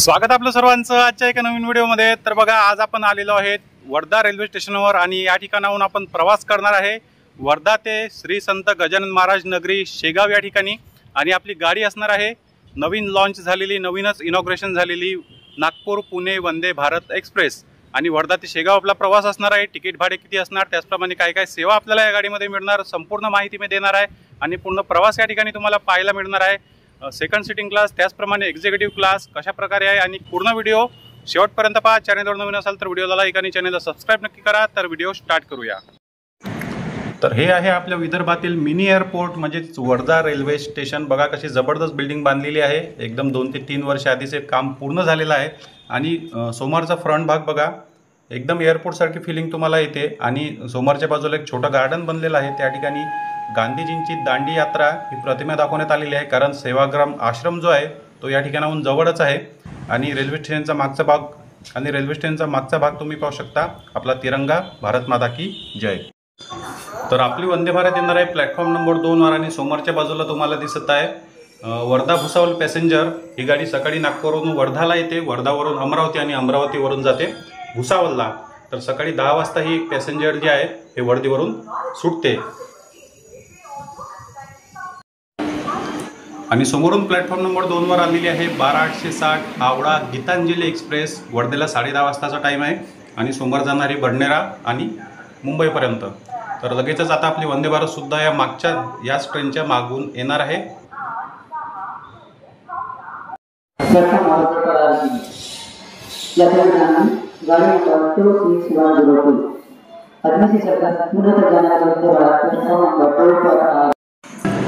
स्वागत आपलं सर्वांचं आजच्या एका नवीन व्हिडिओमध्ये। तर बघा, आज आपण आलेलो आहेत वर्धा रेल्वे स्टेशनवर आणि या ठिकाणाहून आपण प्रवास करणार आहे वर्धा ते श्री संत गजानन महाराज नगरी शेगाव या ठिकाणी। आणि आपली गाडी असणार आहे नवीन लॉन्च झालेली, नवीनच इनॉग्रेशन झालेली नागपूर पुणे वंदे भारत एक्सप्रेस। आणि वर्धा ते शेगाव आपला प्रवास असणार आहे। तिकीट भाडे किती असणार, त्याचप्रमाणे काय काय सेवा आपल्याला या गाडीमध्ये मिळणार, संपूर्ण माहिती मी देणार आहे। आणि पूर्ण प्रवास या ठिकाणी तुम्हाला पाहायला मिळणार आहे। सेकंड सिटिंग क्लास, त्याचप्रमाणे एक्झिक्युटिव्ह क्लास कशा प्रकारे आहे आणि पूर्ण व्हिडिओ शेवटपर्यंत पहा। चॅनलवर नवीन असाल तर व्हिडिओला लाईक आणि चॅनलला सबस्क्राइब नक्की करा। तर व्हिडिओ स्टार्ट करूया। तर हे आहे आपल्या विदर्भातील मिनी एअरपोर्ट म्हणजेच वर्धा रेल्वे स्टेशन। बघा कशी जबरदस्त बिल्डिंग बांधलेली आहे, एकदम 2 ते 3 वर्ष आधीचे काम पूर्ण झालेलं आहे। आणि समोरचा फ्रंट भाग बघा, एकदम एअरपोर्ट सारखी फिलिंग तुम्हाला येते। आणि समोरच्या बाजूला एक छोटा गार्डन बनलेला आहे, त्या ठिकाणी गांधीजींची दांडी यात्रा ही प्रतिमा दाखवण्यात आलेली आहे, कारण सेवाग्राम आश्रम जो आहे तो या ठिकाणाहून जवळच आहे। आणि रेल्वे स्टेशनचा मागचा भाग तुम्ही पाहू शकता, आपला तिरंगा भारत माता की जय। तर आपली वंदे भारत येणार आहे प्लॅटफॉर्म नंबर 2 वर। आणि समोरच्या बाजूला तुम्हाला दिसत आहे वर्धा भुसावळ पॅसेंजर। ही गाडी सकाळी नागपूरवरून वर्धाला येते, वर्धावरून अमरावती आणि अमरावतीवरून जाते भुसावळला। तर सकाळी 10 वाजता ही पॅसेंजर जी आहे हे वर्धेवरून सुटते। आणि समोरून प्लॅटफॉर्म नंबर 2 वर आलेली आहे 12860 हावडा गीतांजली एक्सप्रेस। वर्धेला 10:30 वाजताचा टाइम आहे आणि समोर जाणारी बडनेरा आणि मुंबईपर्यंत। तर लगेचच आता आपली वंदे भारत सुद्धा याच ट्रेनच्या मागून येणार आहे।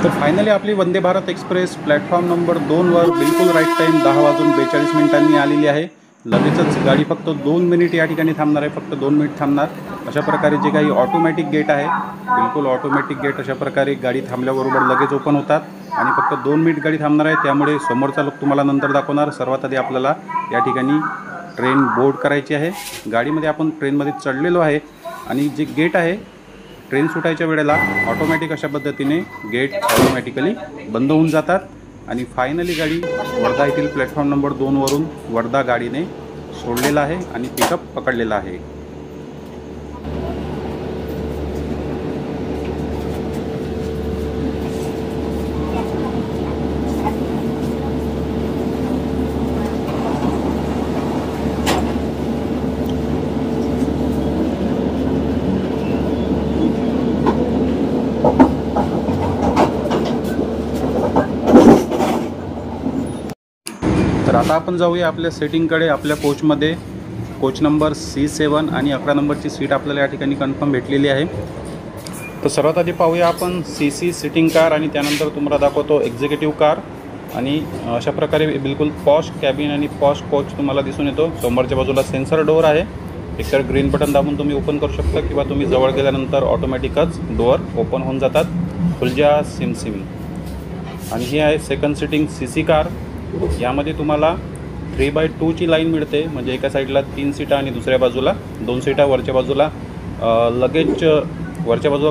तर फायनली आपली Vande Bharat express platform number 2 वर बिलकुल राईट टाइम 10:42 आलेली आहे। लगेचच गाडी फक्त 2 मिनिट या ठिकाणी थांबणार आहे, फक्त 2 मिनिट थांबणार। अशा प्रकारे जे काही ऑटोमॅटिक गेट आहे, बिलकुल ऑटोमॅटिक गेट अशा प्रकारे गाडी थांबल्याबरोबर लगेच ओपन होतात। आणि फक्त 2 मिनिट गाडी थांबणार आहे, त्यामुळे समोरचा लुक तुम्हाला नंतर दाखवणार। सर्वात आधी आपल्याला या ठिकाणी ट्रेन बोर्ड करायची आहे। गाडीमध्ये आपण ट्रेनमध्ये चढलेलो आहे आणि जे गेट आहे ट्रेन सुटायच्या वेळेला ऑटोमॅटिक अशा पद्धतीने गेट ऑटोमॅटिकली बंद होऊन जातात। आणि फायनली गाडी वर्धा येथील प्लॅटफॉर्म नंबर 2 वरून वर्धा गाडीने सोडलेला आहे आणि पिकअप पकडलेला आहे। तर आता आपण जाऊया आपल्या सेटिंगकडे। आपल्या कोचमध्ये कोच नंबर C7 आणि 11 नंबरची सीट आपल्याला या ठिकाणी कन्फर्म भेटलेली आहे। तर सर्वात आधी पाहूया आपण CC सिटिंग कार आणि त्यानंतर तुम्हाला दाखवतो एक्झिक्युटिव्ह कार। आणि अशा प्रकारे बिलकुल पॉश कॅबिन आणि पॉश कोच तुम्हाला दिसून येतो। समोरच्या बाजूला सेन्सर डोअर आहे, एकतर ग्रीन बटन दाबून तुम्ही ओपन करू शकता किंवा तुम्ही जवळ गेल्यानंतर ऑटोमॅटिकच डोअर ओपन होऊन जातात। खुलजा सिमसिमी। आणि ही आहे सेकंड सिटिंग CC कार। यामध्ये तुम्हाला 3x2 ची लाईन मिळते, म्हणजे एका साईडला 3 सीटा आणि दुसऱ्या बाजूला 2 सीटा। वरच्या बाजूला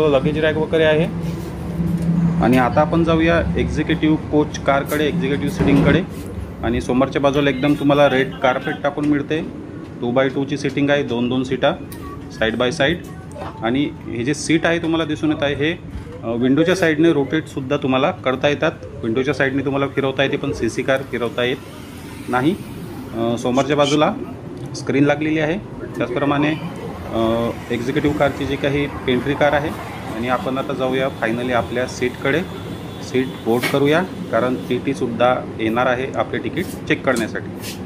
लगेज रॅक वगैरे आहे। आणि आता आपण जाऊया एक्झिक्युटिव्ह कोच कारकडे, एक्झिक्युटिव्ह सिटिंगकडे। आणि समोरच्या बाजूला एकदम तुम्हाला रेड कार्पेट टाकून मिळते। 2x2 ची सिटिंग आहे, 2-2 सीटा साईड बाय साईड। आणि हे जे सीट आहे तुम्हाला दिसून येत आहे हे विंडोच्या साईडने रोटेटसुद्धा तुम्हाला करता येतात। विंडोच्या साईडने तुम्हाला फिरवता येते, पण CC कार फिरवता येत नाही। समोरच्या बाजूला स्क्रीन लागलेली आहे। त्याचप्रमाणे एक्झिक्युटिव्ह कारची जी काही पेंट्री कार आहे। आणि आपण आता जाऊया फायनली आपल्या सीटकडे, सीट बोर्ड करूया, कारण TTसुद्धा येणार आहे आपले तिकीट चेक करण्यासाठी।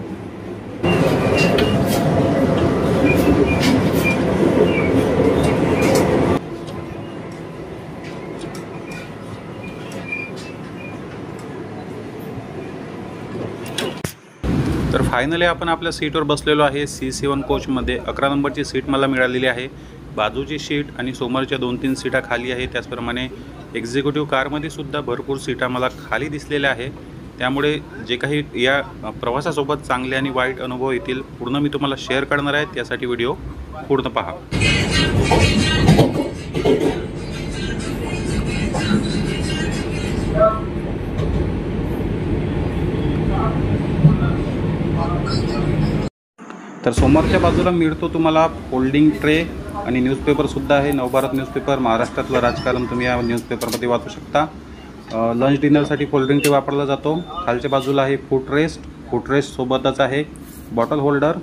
तर फायनली आपण आपल्या सीटवर बसलेलो आहे C7 कोचमध्ये। 11 नंबरची सीट मला मिळालेली आहे, बाजूची सीट आणि समोरच्या 2-3 सीटा खाली आहे। त्याचप्रमाणे एक्झिक्युटिव्ह कारमध्ये सुद्धा भरपूर सीटा मला खाली दिसलेल्या आहे। त्यामुळे जे काही या प्रवासासोबत चांगले आणि वाईट अनुभव येतील पूर्ण मी तुम्हाला शेअर करणार आहे, त्यासाठी व्हिडिओ पूर्ण पहा। तर समोरच्या बाजूला मिळतो तुम्हाला फोल्डिंग ट्रे आणि न्यूजपेपरसुद्धा आहे. नवभारत न्यूजपेपर, महाराष्ट्रातलं राजकारण तुम्ही या न्यूजपेपरमध्ये वाचू शकता. लंच डिनरसाठी फोल्डिंग ट्रे वापरला जातो. खालच्या बाजूला आहे फूटरेस्ट सोबतच आहे बॉटल होल्डर.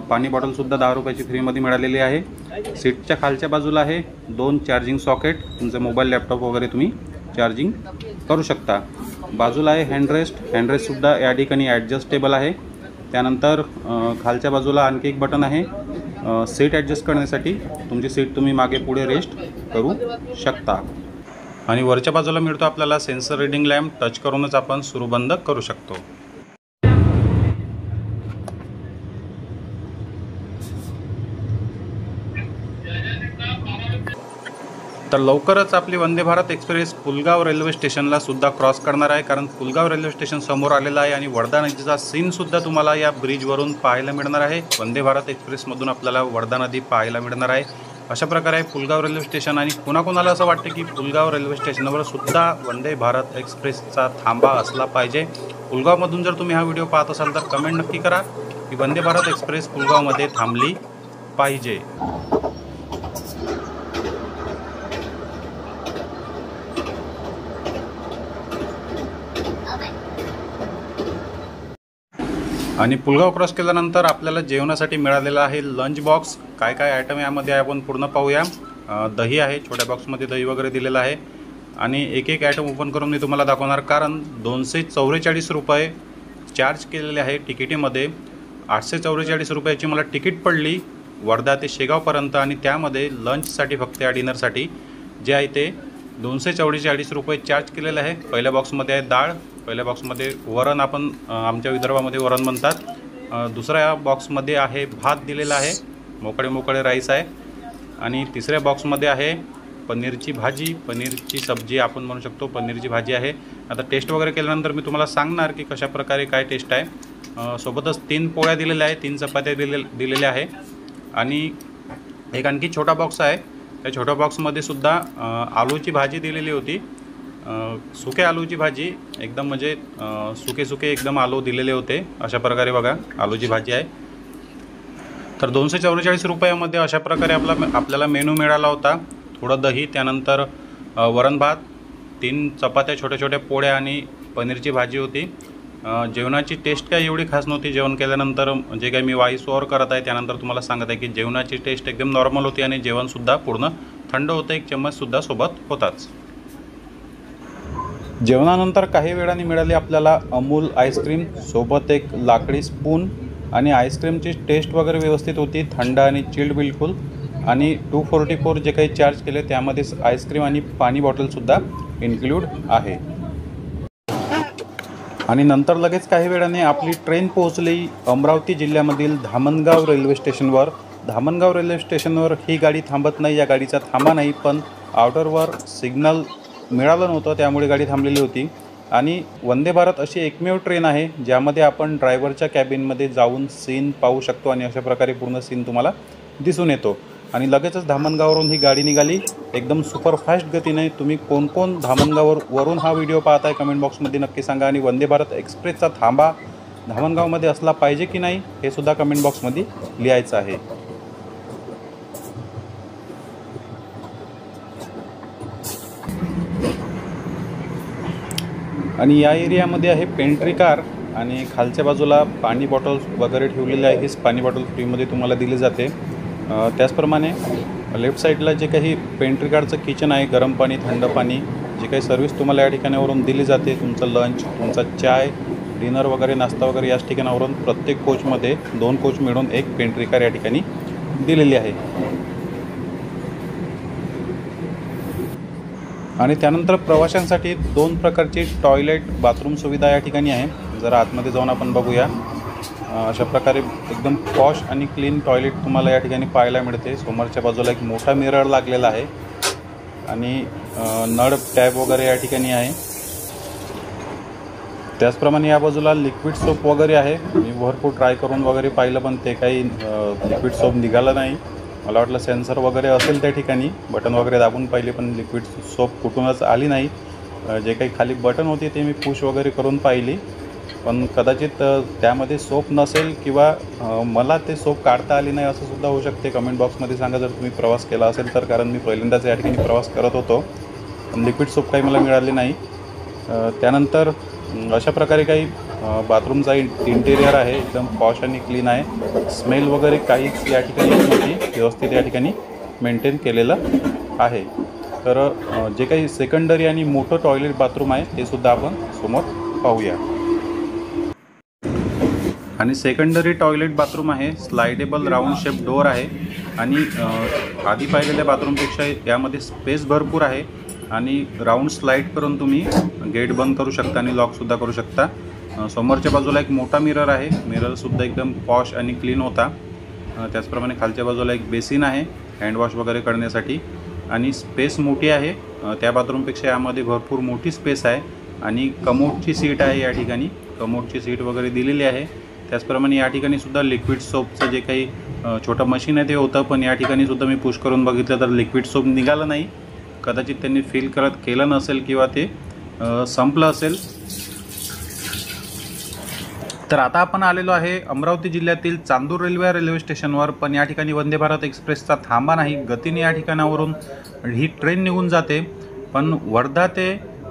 पाणी बॉटलसुद्धा 10 रुपयाची फ्रीमध्ये मिळालेली आहे. सीटच्या खालच्या बाजूला आहे 2 चार्जिंग सॉकेट. तुमचं मोबाईल लॅपटॉप वगैरे तुम्ही चार्जिंग करू शकता. बाजूला आहे हँडरेस्टसुद्धा या ठिकाणी ॲडजस्टेबल आहे. त्यानंतर खालच्या बाजूला आणखी एक बटन आहे सीट ॲडजस्ट करण्यासाठी. तुमची सीट तुम्ही मागे पुढे रेस्ट करू शकता. आणि वरच्या बाजूला मिळतो आपल्याला सेन्सर रीडिंग लॅम्प. टच करूनच आपण सुरू बंद करू शकतो. तर लवकरच आपली वंदे भारत एक्सप्रेस पुलगाव रेल्वे स्टेशनला सुद्धा क्रॉस करणार आहे, कारण पुलगाव रेल्वे स्टेशन समोर आलेलं आहे आणि वर्धा नदीचा सीनसुद्धा तुम्हाला या ब्रिजवरून पाहायला मिळणार आहे. वंदे भारत एक्सप्रेसमधून आपल्याला वर्धा नदी पाहायला मिळणार आहे. अशा प्रकारे पुलगाव रेल्वे स्टेशन. आणि कुणाकुणाला असं वाटतं की पुलगाव रेल्वे स्टेशनवर सुद्धा वंदे भारत एक्सप्रेसचा थांबा असला पाहिजे. पुलगावमधून जर तुम्ही हा व्हिडिओ पाहत असाल तर कमेंट नक्की करा की वंदे भारत एक्सप्रेस पुलगावमध्ये थांबली पाहिजे. आणि पुलगाव क्रॉस केल्यानंतर आपल्याला जेवणासाठी मिळालेला आहे लंच बॉक्स. काय काय आयटम यामध्ये आपण पूर्ण पाहूया. दही आहे, छोट्या बॉक्समध्ये दही वगैरे दिलेलं आहे. आणि एक एक आयटम ओपन करून मी तुम्हाला दाखवणार, कारण 244 रुपये चार्ज केलेले आहे तिकिटीमध्ये. 844 रुपयाची मला तिकीट पडली वर्धा ते शेगावपर्यंत. आणि त्यामध्ये लंचसाठी फक्त या डिनरसाठी जे आहे ते 244 रुपये चार्ज केलेलं आहे. पहिल्या बॉक्समध्ये आहे डाळ, पहिल्या बॉक्समध्ये वरण, आपण आमच्या विदर्भामध्ये वरण म्हणतात. दुसऱ्या बॉक्समध्ये आहे भात दिलेला आहे, मोकळे राईस आहे. आणि तिसऱ्या बॉक्समध्ये आहे पनीरची भाजी, पनीरची सब्जी आपण म्हणू शकतो, पनीरची भाजी आहे. आता टेस्ट वगैरे केल्यानंतर मी तुम्हाला सांगणार की कशा प्रकारे काय टेस्ट आहे. सोबतच 3 पोळ्या दिलेल्या आहे, 3 चपात्या दिलेल्या आहे. आणि एक आणखी छोटा बॉक्स आहे. त्या छोट्या बॉक्समध्ये सुद्धा आलूची भाजी दिलेली होती, सुके आलूची भाजी, एकदम म्हणजे सुके एकदम आलू दिलेले होते. अशा प्रकारे बघा आलूची भाजी आहे. तर 244 रुपयामध्ये अशा प्रकारे आपल्याला मेनू मिळाला होता. थोडं दही, त्यानंतर वरण भात, 3 चपात्या, छोट्या पोळ्या आणि पनीरची भाजी होती. जेवणाची टेस्ट काय एवढी खास नव्हती. जेवण केल्यानंतर जे काही मी व्हॉइस ओव्हर करत आहे त्यानंतर तुम्हाला सांगत आहे की जेवणाची टेस्ट एकदम नॉर्मल होती आणि जेवणसुद्धा पूर्ण थंड होतं. 1 चम्मचसुद्धा सोबत होताच. जेवणानंतर काही वेळाने मिळाली आपल्याला अमूल आईस्क्रीम, सोबत एक लाकडी स्पून. आणि आईस्क्रीमची टेस्ट वगैरे व्यवस्थित होती, थंड आणि चिल्ड बिलकुल. आणि 244 जे काही चार्ज केले त्यामध्येच आईस्क्रीम आणि पाणी बॉटलसुद्धा इन्क्लूड आहे. आणि नंतर लगेच काही वेळाने आपली ट्रेन पोहोचली अमरावती जिल्ह्यामधील धामणगाव रेल्वे स्टेशनवर. धामणगाव रेल्वे स्टेशनवर ही गाडी थांबत नाही, या गाडीचा थांबा नाही, पण आउटरवर सिग्नल मिळालं नव्हतं त्यामुळे गाडी थांबलेली होती. आणि वंदे भारत अशी एकमेव ट्रेन आहे ज्यामध्ये आपण ड्रायव्हरच्या कॅबिनमध्ये जाऊन सीन पाहू शकतो आणि अशा प्रकारे पूर्ण सीन तुम्हाला दिसून येतो. आणि लगेचच धामणगाववरून ही गाडी निघाली एकदम सुपरफास्ट गतीने. तुम्ही कोण धामणगाववरून हा व्हिडिओ पाहताय कमेंट बॉक्समध्ये नक्की सांगा. आणि वंदे भारत एक्सप्रेसचा थांबा धामणगावमध्ये असला पाहिजे की नाही हे सुद्धा कमेंट बॉक्समध्ये लिहायचं आहे. आणि या एरियामध्ये आहे पेंट्री कार आणि खालच्या बाजूला पाणी बॉटल्स वगैरे ठेवलेले आहे. हीच पाणी बॉटल फ्रीमध्ये तुम्हाला दिली जाते. त्याचप्रमाणे लेफ्ट साईडला जे काही पेंट्री कारचं किचन आहे, गरम पाणी, थंड पाणी, जे काही सर्व्हिस तुम्हाला या ठिकाणावरून दिली जाते. तुमचं लंच, तुमचा चाय, डिनर वगैरे, नाश्ता वगैरे याच ठिकाणावरून प्रत्येक कोचमध्ये 2 कोच मिळून 1 पेंट्री कार या ठिकाणी दिलेली आहे. आणि त्यानंतर प्रवाशांसाठी 2 प्रकारची टॉयलेट बाथरूम सुविधा या ठिकाणी आहे. जरा आतमध्ये जाऊन आपण बघूया. अशा प्रकारे एकदम पॉश आणि क्लीन टॉयलेट तुम्हाला या ठिकाणी पाहायला मिळते. समोरच्या बाजूला एक मोठा मिरर लागलेला आहे आणि नळ टॅब वगैरे या ठिकाणी आहे. त्याचप्रमाणे या बाजूला लिक्विड सोप वगैरे आहे. मी भरपूर ट्राय करून वगैरे पाहिलं पण ते काही लिक्विड सोप निघालं नाही. मला वाटलं सेन्सर वगैरे असेल त्या ठिकाणी, बटन वगैरे दाबून पाहिले पण लिक्विड सोप कुठूनच आली नाही. जे काही खाली बटन होती ते मी पुश वगैरे करून पाहिली पण कदाचित त्यामध्ये सोप नसेल किंवा मला ते सोप काढता आली नाही असं सुद्धा होऊ शकते. कमेंट बॉक्समध्ये सांगा जर तुम्ही प्रवास केला असेल तर, कारण मी पहिल्यांदाच या ठिकाणी प्रवास करत होतो. लिक्विड सोप काही मला मिळाले नाही. त्यानंतर अशा प्रकारे काही बाथरूमचा इंटेरियर आहे, एकदम पॉश आणि क्लीन आहे. स्मेल वगैरे काहीच या ठिकाणी नाही, व्यवस्थित या ठिकाणी मेंटेन केलेलं आहे. तर जे काही सेकंडरी आणि मोठं टॉयलेट बाथरूम आहे ते सुद्धा आपण समोर पाहूया. आणि सेकंडरी टॉयलेट बाथरूम आहे, स्लाइडेबल राऊंड शेप डोअर आहे आणि आधी पाहिलेल्या बाथरूमपेक्षा यामध्ये स्पेस भरपूर आहे आणि राऊंड स्लाइड करून तुम्ही गेट बंद करू शकता आणि लॉकसुद्धा करू शकता. समोरच्या बाजूला एक मोठा मिरर आहे, मिररसुद्धा एकदम पॉश आणि क्लीन होता. त्याचप्रमाणे खालच्या बाजूला एक बेसिन आहे हँडवॉश वगैरे करण्यासाठी आणि स्पेस मोठी आहे. त्या बाथरूमपेक्षा यामध्ये भरपूर मोठी स्पेस आहे आणि कमोडची सीट आहे, या ठिकाणी कमोडची सीट वगैरे दिलेली आहे. त्याचप्रमाणे या ठिकाणी सुद्धा लिक्विड सोपचं जे काही छोटं मशीन आहे ते होतं, पण या ठिकाणी सुद्धा मी पुश करून बघितलं तर लिक्विड सोप निघालं नाही. कदाचित त्यांनी फिल केलं नसेल किंवा ते संपलं असेल. तर आता आपण आलेलो आहे अमरावती जिल्ह्यातील चांदूर रेल्वे स्टेशनवर. पण या ठिकाणी वंदे भारत एक्सप्रेसचा थांबा नाही, गतीने या ठिकाणावरून ही ट्रेन निघून जाते. पण वर्धा ते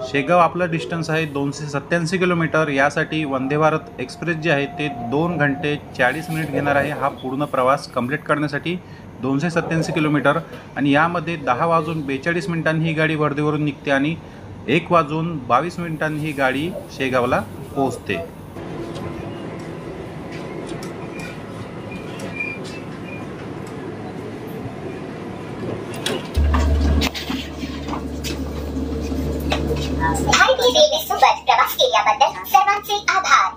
शेगाव आपलं डिस्टन्स आहे 287 किलोमीटर. यासाठी वंदे भारत एक्सप्रेस जे आहे ते 2 घंटे 40 मिनिट घेणार आहे हा पूर्ण प्रवास कंप्लीट करण्यासाठी. 287 किलोमीटर आणि यामध्ये 10 वाजून 42 मिनिटांनी ही गाडी वर्धेवरून निघते आणि 1 वाजून 22 मिनिटांनी ही गाडी शेगावला पोहोचते. भारतीय रेल्वे सोबत प्रवास केल्याबद्दल सर्वांचे आभार.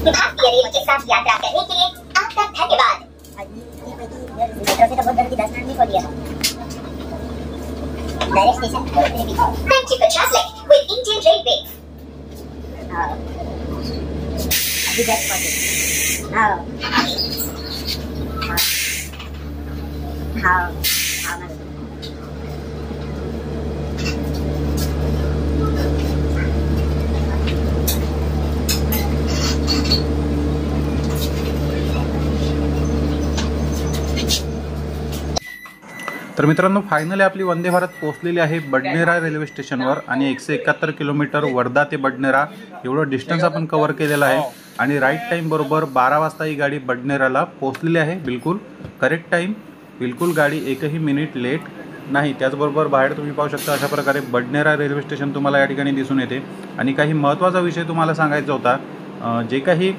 भारतीय रेलवे के साथ यात्रा करने के लिए आपका धन्यवाद. Thank you for traveling with Indian Railways. तर मित्रांनो, फायनली आपली वंदे भारत पोहोचलेली आहे बडनेरा रेल्वे स्टेशनवर आणि 171 किलोमीटर वर्धा ते बडनेरा एवढं डिस्टन्स आपण कव्हर केलेलं आहे. आणि राईट टाईम बरोबर 12 वाजता ही गाडी बडनेराला पोहोचलेली आहे. बिलकुल करेक्ट टाईम, बिलकुल गाडी एकही मिनिट लेट नाही. त्याचबरोबर बाहेर तुम्ही पाहू शकता अशा प्रकारे बडनेरा रेल्वे स्टेशन तुम्हाला या ठिकाणी दिसून येते. आणि काही महत्त्वाचा विषय तुम्हाला सांगायचा होता, जे काही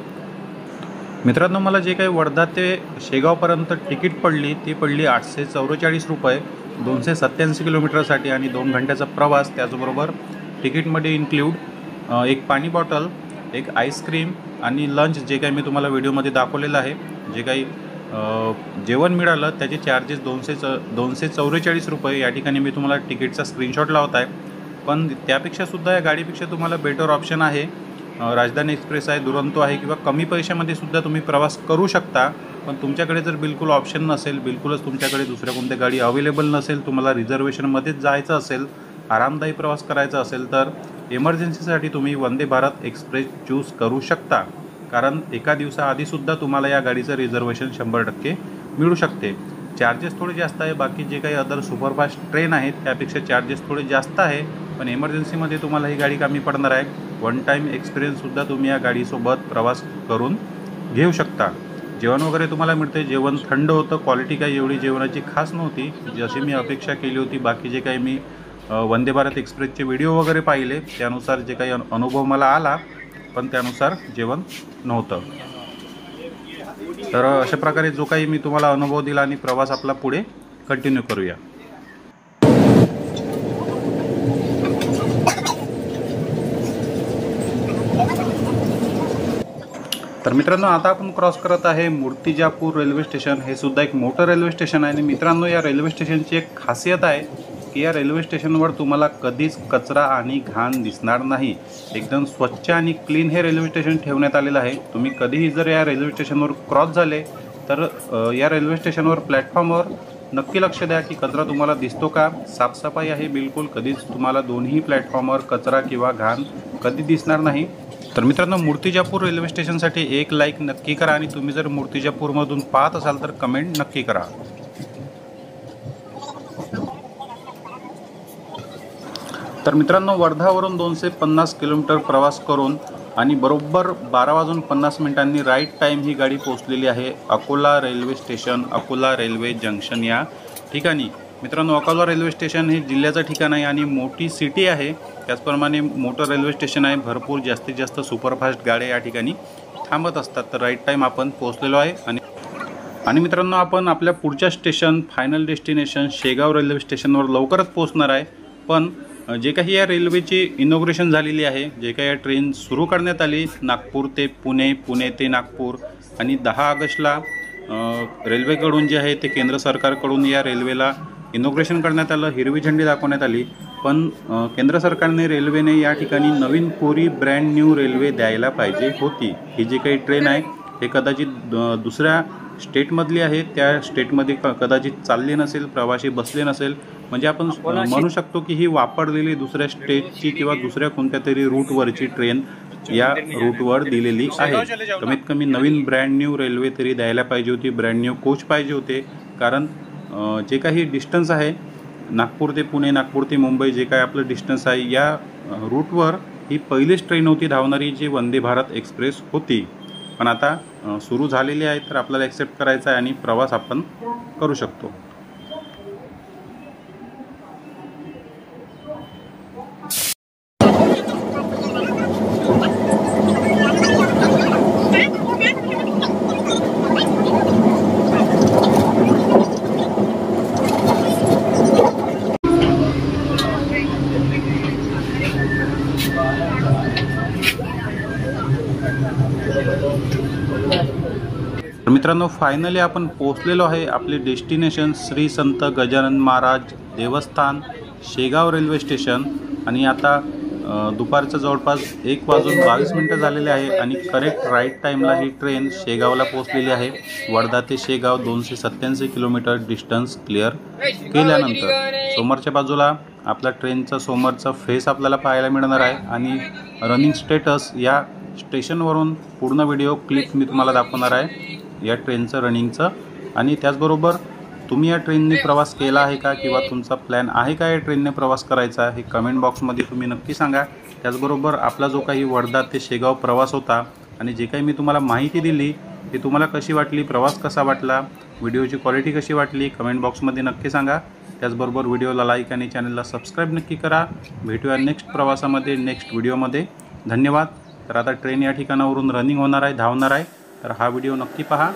मित्रांनो मला जे काही वर्धा ते शेगावपर्यंत तिकीट पडली ती पडली 844 रुपये 287 किलोमीटरसाठी आणि 2 घंट्याचा प्रवास. त्याचबरोबर तिकीटमध्ये इन्क्लूड एक पाणी बॉटल, एक आईस्क्रीम आणि लंच जे काही मी तुम्हाला व्हिडिओमध्ये दाखवलेलं आहे. जे काही जेवण मिळालं त्याचे चार्जेस 244 रुपये. या ठिकाणी मी तुम्हाला तिकीटचा स्क्रीनशॉट लावत आहे. पण त्यापेक्षासुद्धा या गाडीपेक्षा तुम्हाला बेटर ऑप्शन आहे. राजधानी एक्सप्रेस आहे, दुरंतो आहे किंवा कमी पैशामध्ये सुद्धा तुम्ही प्रवास करू शकता. पण तुमच्याकडे जर बिलकुल ऑप्शन नसेल, बिलकुलच तुमच्याकडे दुसऱ्या कोणत्या गाडी अवेलेबल नसेल, तुम्हाला रिझर्वेशनमध्येच जायचं असेल, आरामदायी प्रवास करायचा असेल तर इमर्जन्सीसाठी तुम्ही वंदे भारत एक्सप्रेस चूज करू शकता. कारण एका दिवसाआधीसुद्धा तुम्हाला या गाडीचं रिझर्वेशन 100% मिळू शकते. चार्जेस थोडे जास्त आहे, बाकी जे काही अदर सुपरफास्ट ट्रेन आहेत त्यापेक्षा चार्जेस थोडे जास्त आहे. पण इमर्जन्सीमध्ये तुम्हाला ही गाडी कमी पडणार आहे. वन टाईम एक्सपिरियन्ससुद्धा तुम्ही या गाडीसोबत प्रवास करून घेऊ शकता. जेवण वगैरे तुम्हाला मिळते, जेवण थंड होतं. क्वालिटी काही एवढी जेवणाची खास नव्हती जशी मी अपेक्षा केली होती. बाकी जे काही मी वंदे भारत एक्सप्रेसचे व्हिडिओ वगैरे पाहिले त्यानुसार जे काही अनुभव मला आला, पण त्यानुसार जेवण नव्हतं. तर अशा प्रकारे जो काही मी तुम्हाला अनुभव दिला आणि प्रवास आपला पुढे कंटिन्यू करूया. तर मित्रांनो, आता आपण क्रॉस करत आहे मूर्तिजापूर रेल्वे स्टेशन. हे सुद्धा एक मोठं रेल्वे स्टेशन आहे. आणि मित्रांनो, या रेल्वे स्टेशनची एक खासियत आहे की या रेल्वे स्टेशनवर तुम्हाला कधीच कचरा आणि घाण दिसणार नाही. एकदम स्वच्छ आणि क्लीन हे रेल्वे स्टेशन ठेवण्यात आलेलं आहे. तुम्ही कधीही जर या रेल्वे स्टेशनवर क्रॉस झाले तर या रेल्वे स्टेशनवर प्लॅटफॉर्मवर नक्की लक्ष द्या की कचरा तुम्हाला दिसतो का, साफसफाई आहे बिलकुल, कधीच तुम्हाला दोन्ही प्लॅटफॉर्मवर कचरा किंवा घाण कधी दिसणार नाही। तर मित्रांनो, मूर्तिजापूर रेल्वे स्टेशनसाठी एक लाईक नक्की करा आणि तुम्ही जर मूर्तिजापूरमधून पाहत असाल तर कमेंट नक्की करा। तर मित्रांनो, वर्धावरून 250 किलोमीटर प्रवास करून आणि बरोबर 12:50 राईट टाईम ही गाडी पोहोचलेली आहे Akola railway station, Akola railway junction या ठिकाणी। मित्रांनो, अकोला रेल्वे स्टेशन हे जिल्ह्याचं ठिकाण आहे आणि मोठी सिटी आहे, त्याचप्रमाणे मोठं रेल्वे स्टेशन आहे, भरपूर जास्तीत जास्त सुपरफास्ट गाड्या या ठिकाणी थांबत असतात। तर राईट टाईम आपण पोहोचलेलो आहे आणि मित्रांनो, आपण आपल्या पुढच्या station final destination Shegaon railway स्टेशनवर लवकरच पोहोचणार आहे। पण जे काही या रेल्वेची इनॉग्रेशन झालेली आहे, जे काही या ट्रेन सुरू करण्यात आली नागपूर ते पुणे, पुणे ते नागपूर, आणि 10 ऑगस्टला रेल्वेकडून जे आहे ते केंद्र सरकारकडून या रेल्वेला इनॉग्रेशन करण्यात आलं, हिरवी झेंडी दाखवण्यात आली। पण केंद्र सरकारने रेल्वेने या ठिकाणी नवीन कोरी ब्रँड न्यू रेल्वे द्यायला पाहिजे होती। ही जी काही ट्रेन आहे हे कदाचित दुसऱ्या स्टेटमधली आहे, त्या स्टेटमध्ये कदाचित चालली नसेल, प्रवासी बसले नसेल, म्हणजे आपण म्हणू शकतो की ही वापरलेली दुसऱ्या स्टेटची किंवा दुसऱ्या कोणत्या तरी रूटवरची ट्रेन या रूटवर दिलेली आहे। कमीत कमी नवीन ब्रँड न्यू रेल्वे तरी द्यायला पाहिजे होती, ब्रँड न्यू कोच पाहिजे होते, कारण जे काही डिस्टन्स आहे नागपूर ते पुणे, नागपूर ते मुंबई, जे काही आपलं डिस्टन्स आहे या रूटवर ही पहिलीच ट्रेन होती धावणारी जी वंदे भारत एक्सप्रेस होती। पण आता सुरू झालेली आहे, तर आपल्याला ॲक्सेप्ट करायचं आहे आणि प्रवास आपण करू शकतो। तर मित्रांनो, फायनली आपण पोहोचलेलो आहे आपले डेस्टिनेशन श्री संत गजानन महाराज देवस्थान शेगाव रेल्वे स्टेशन। आणि आता दुपारचं जवळपास 1:22 झालेले आहे आणि करेक्ट राईट टाईमला ही ट्रेन शेगावला पोहोचलेली आहे। वर्धा ते शेगाव 287 किलोमीटर डिस्टन्स क्लिअर केल्यानंतर समोरच्या बाजूला आपला ट्रेनचा समोरचा फेस आपल्याला पाहायला मिळणार आहे आणि रनिंग स्टेटस या स्टेशनवरून पूर्ण व्हिडिओ क्लिप मी तुम्हाला दाखवणार आहे या ट्रेनचं रनिंगचं। आणि त्याचबरोबर तुम्ही या ट्रेनने प्रवास केला आहे का किंवा तुमचा प्लॅन आहे का या ट्रेनने प्रवास करायचा हे कमेंट बॉक्समध्ये तुम्ही नक्की सांगा। त्याचबरोबर आपला जो काही वर्धा ते शेगाव प्रवास होता आणि जे काही मी तुम्हाला माहिती दिली ती तुम्हाला कशी वाटली, प्रवास कसा वाटला, व्हिडिओची क्वालिटी कशी वाटली कमेंट बॉक्समध्ये नक्की सांगा। त्याचबरोबर व्हिडिओला लाईक आणि चॅनलला सबस्क्राईब नक्की करा। भेटूया नेक्स्ट प्रवासामध्ये, नेक्स्ट व्हिडिओमध्ये। धन्यवाद। तर आता ट्रेन या ठिकाणावरून रनिंग होणार आहे, धावणार आहे, तर हा व्हिडिओ नक्की पहा।